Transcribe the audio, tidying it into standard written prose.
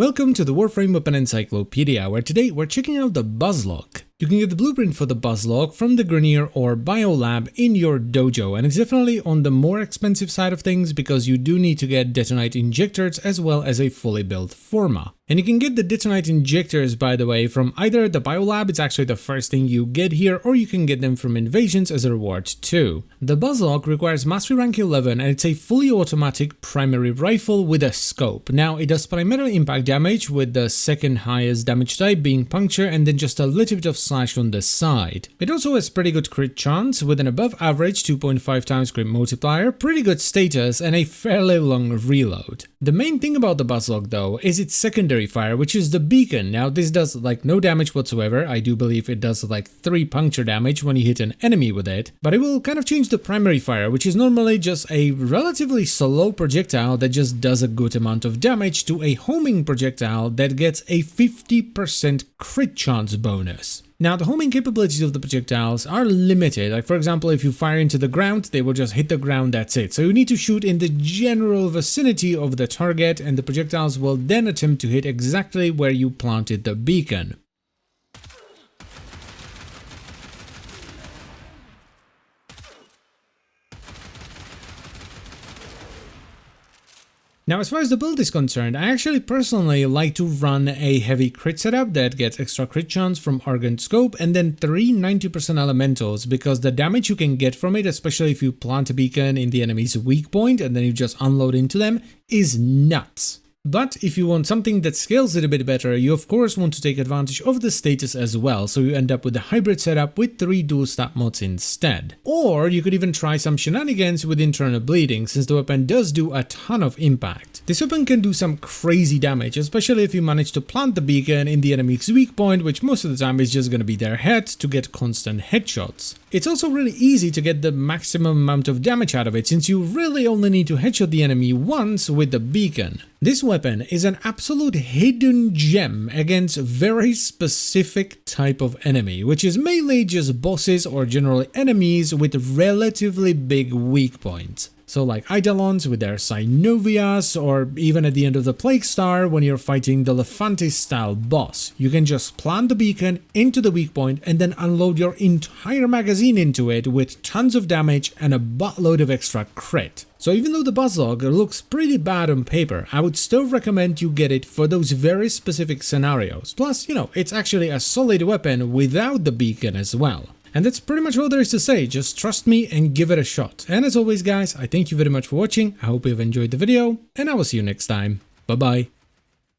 Welcome to the Warframe Weapon Encyclopedia, where today we're checking out the Buzlok. You can get the blueprint for the Buzlok from the Grenier or Biolab in your dojo, and it's definitely on the more expensive side of things because you do need to get detonite injectors as well as a fully built forma. And you can get the detonite injectors, by the way, from either the Biolab, it's actually the first thing you get here, or you can get them from invasions as a reward too. The Buzlok requires mastery rank 11 and it's a fully automatic primary rifle with a scope. Now it does primarily impact damage, with the second highest damage type being puncture and then just a little bit of slash on the side. It also has pretty good crit chance with an above average 2.5 times crit multiplier, pretty good status and a fairly long reload. The main thing about the Buzlok though is its secondary fire, which is the beacon. Now this does like no damage whatsoever. I do believe it does like 3 puncture damage when you hit an enemy with it, but it will kind of change the primary fire, which is normally just a relatively slow projectile that just does a good amount of damage, to a homing projectile that gets a 50% crit chance bonus. Now, the homing capabilities of the projectiles are limited. Like, for example, if you fire into the ground, they will just hit the ground, that's it. So you need to shoot in the general vicinity of the target, and the projectiles will then attempt to hit exactly where you planted the beacon. Now, as far as the build is concerned, I actually personally like to run a heavy crit setup that gets extra crit chance from Argent Scope and then 3 90% elementals, because the damage you can get from it, especially if you plant a beacon in the enemy's weak point and then you just unload into them, is nuts. But if you want something that scales it a bit better, you of course want to take advantage of the status as well, so you end up with a hybrid setup with 3 dual stat mods instead. Or you could even try some shenanigans with internal bleeding, since the weapon does do a ton of impact. This weapon can do some crazy damage, especially if you manage to plant the beacon in the enemy's weak point, which most of the time is just gonna be their head, to get constant headshots. It's also really easy to get the maximum amount of damage out of it, since you really only need to headshot the enemy once with the beacon. This weapon is an absolute hidden gem against a very specific type of enemy, which is mainly just bosses or generally enemies with relatively big weak points. So like Eidolons with their Synovias, or even at the end of the Plague Star when you're fighting the Lephantis style boss. You can just plant the beacon into the weak point and then unload your entire magazine into it with tons of damage and a buttload of extra crit. So even though the Buzlok looks pretty bad on paper, I would still recommend you get it for those very specific scenarios. Plus, you know, it's actually a solid weapon without the beacon as well. And that's pretty much all there is to say. Just trust me and give it a shot. And as always guys, I thank you very much for watching. I hope you've enjoyed the video, and I will see you next time. Bye bye.